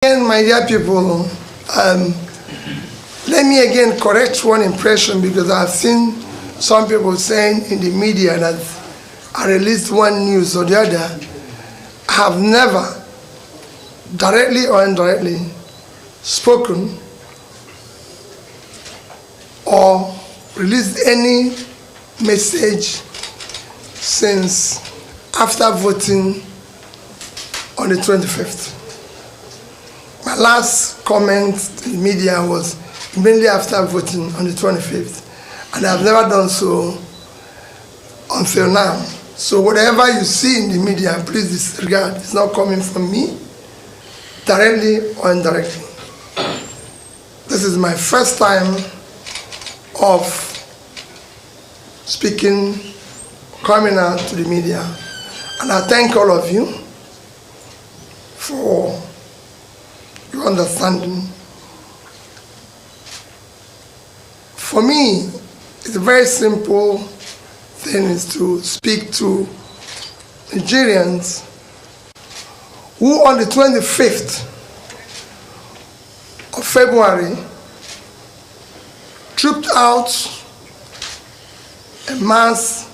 Again, my dear people, let me again correct one impression, because I've seen some people saying in the media that I released one news or the other. I have never, directly or indirectly, spoken or released any message since after voting on the 25th. My last comment in the media was immediately after voting on the 25th, and I've never done so until now. So whatever you see in the media, please disregard. It's not coming from me, directly or indirectly. This is my first time of speaking, coming out to the media, and I thank all of you for your understanding. For me, it's a very simple thing, is to speak to Nigerians who on the 25th of February trooped out en masse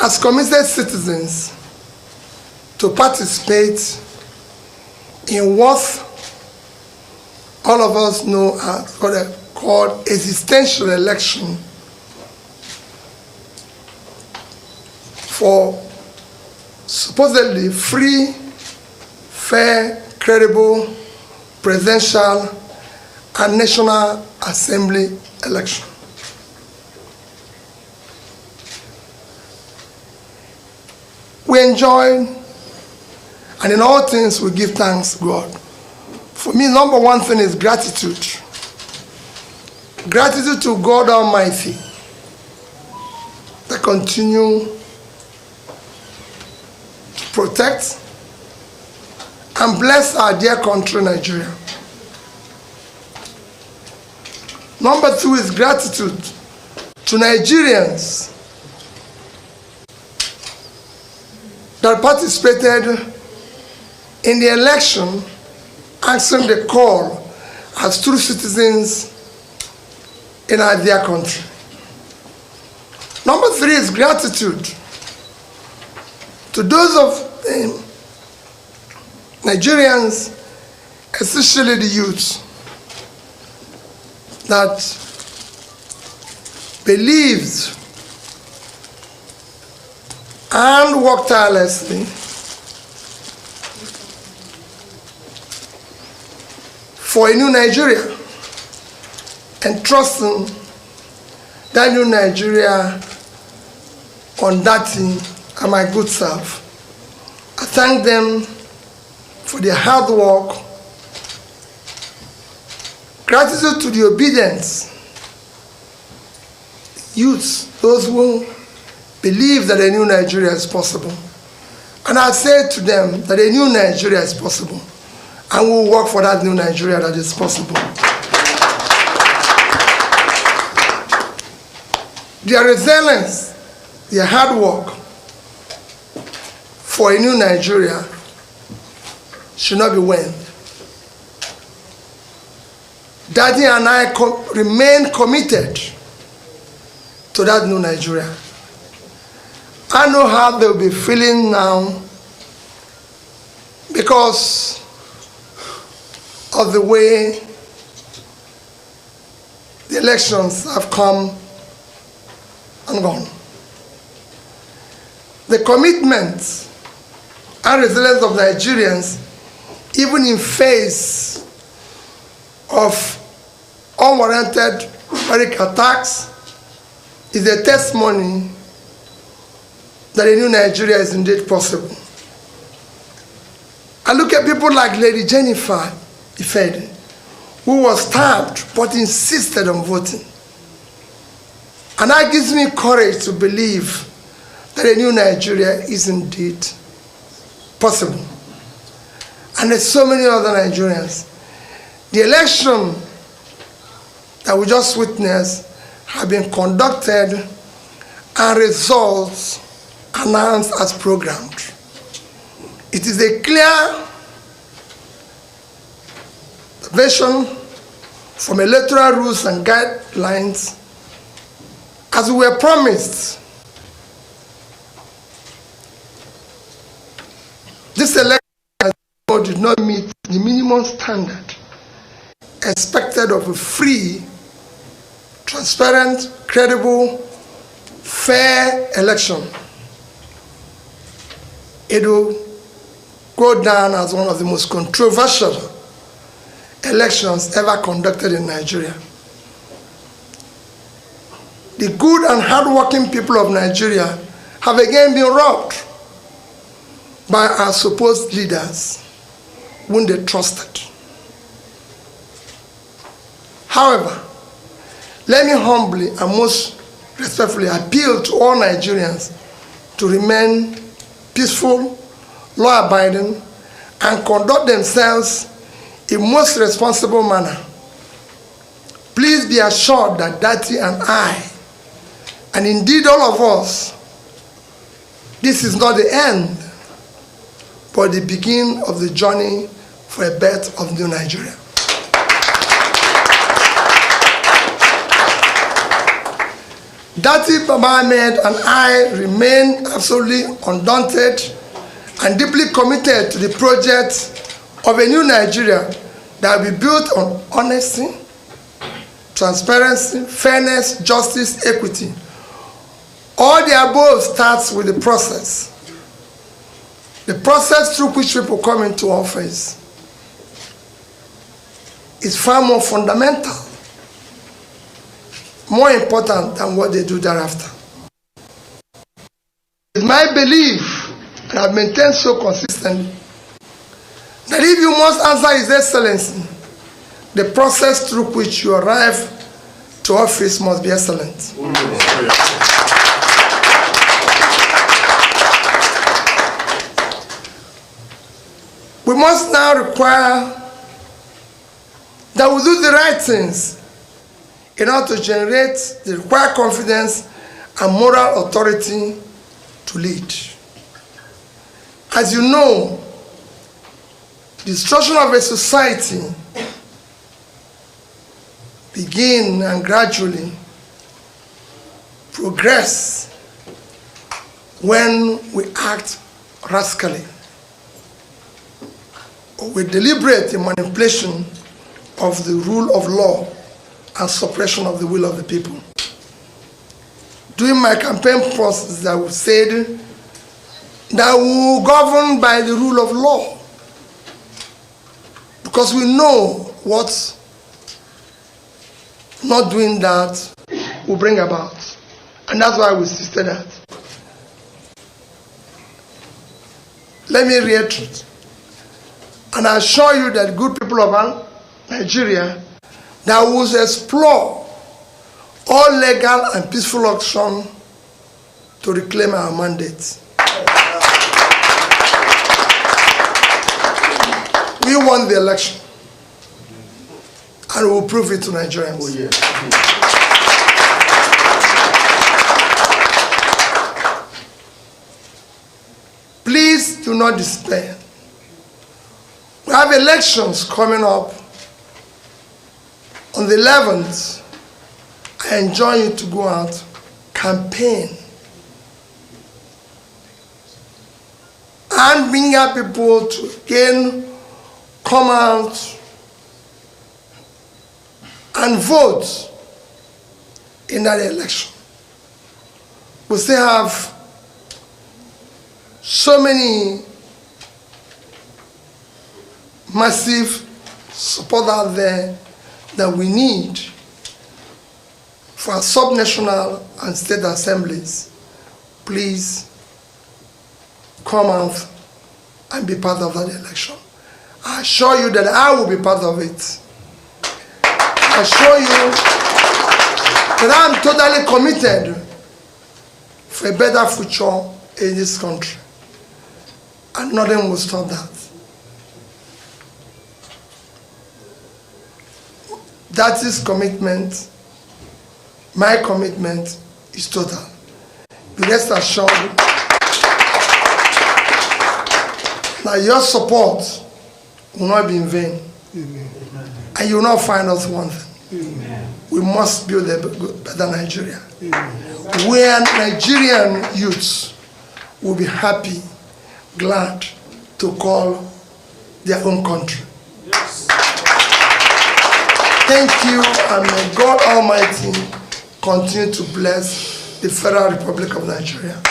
as committed citizens to participate in what all of us know as what are called existential election for supposedly free, fair, credible, presidential, and National Assembly election. We enjoy, and in all things we give thanks to God. For me, number one thing is gratitude. Gratitude to God Almighty that continue to protect and bless our dear country, Nigeria. Number two is gratitude to Nigerians that participated in the election, answering the call as true citizens in our dear country. Number three is gratitude to those of Nigerians, especially the youth, that believed and worked tirelessly for a new Nigeria, and trusting that new Nigeria on that thing and my good self. I thank them for their hard work. Gratitude to the obedient youths, those who believe that a new Nigeria is possible. And I say to them that a new Nigeria is possible, and we'll work for that new Nigeria that is possible. Their resilience, their hard work for a new Nigeria should not be waned. Daddy and I remain committed to that new Nigeria. I know how they'll be feeling now because of the way the elections have come and gone. The commitment and resilience of Nigerians, even in face of unwarranted barbaric attacks, is a testimony that a new Nigeria is indeed possible. I look at people like Lady Jennifer Ifede, who was stabbed but insisted on voting. And that gives me courage to believe that a new Nigeria is indeed possible. And there's so many other Nigerians. The election that we just witnessed have been conducted and results announced as programmed. It is a clear observation from electoral rules and guidelines, as we were promised, this election did not meet the minimum standard expected of a free, transparent, credible, fair election. It will go down as one of the most controversial elections ever conducted in Nigeria. The good and hardworking people of Nigeria have again been robbed by our supposed leaders whom they trusted. However, let me humbly and most respectfully appeal to all Nigerians to remain peaceful, law-abiding, and conduct themselves in most responsible manner. Please be assured that Dati and I, and indeed all of us, this is not the end, but the beginning of the journey for a birth of new Nigeria. Dati Baba Ahmed and I remain absolutely undaunted and deeply committed to the project of a new Nigeria that will be built on honesty, transparency, fairness, justice, equity. All the above starts with the process. The process through which people come into office is far more fundamental, more important than what they do thereafter. It's my belief, and I've maintained so consistently, that if you must answer His Excellency, the process through which you arrive to office must be excellent. We must now require that we do the right things in order to generate the required confidence and moral authority to lead. As you know, the destruction of a society begins and gradually progress when we act rascally or with deliberate manipulation of the rule of law and suppression of the will of the people. During my campaign process, I said that we will govern by the rule of law, because we know what not doing that will bring about. And that's why we insisted that. Let me reiterate and assure you that good people of Nigeria that will explore all legal and peaceful action to reclaim our mandate. We won the election, and we will prove it to Nigerians. Oh, yeah. Please do not despair. We have elections coming up on the 11th. I enjoin you to go out, campaign, and bring up people to again come out and vote in that election. We still have so many massive support out there that we need for our subnational and state assemblies. Please come out and be part of that election. I assure you that I will be part of it. I assure you that I'm totally committed for a better future in this country. And nothing will stop that. That is commitment. My commitment is total. Be rest assured that your support will not be in vain. And you will not find us one thing. We must build a better Nigeria. Where Nigerian youths will be happy, glad to call their own country. Thank you, and may God Almighty continue to bless the Federal Republic of Nigeria.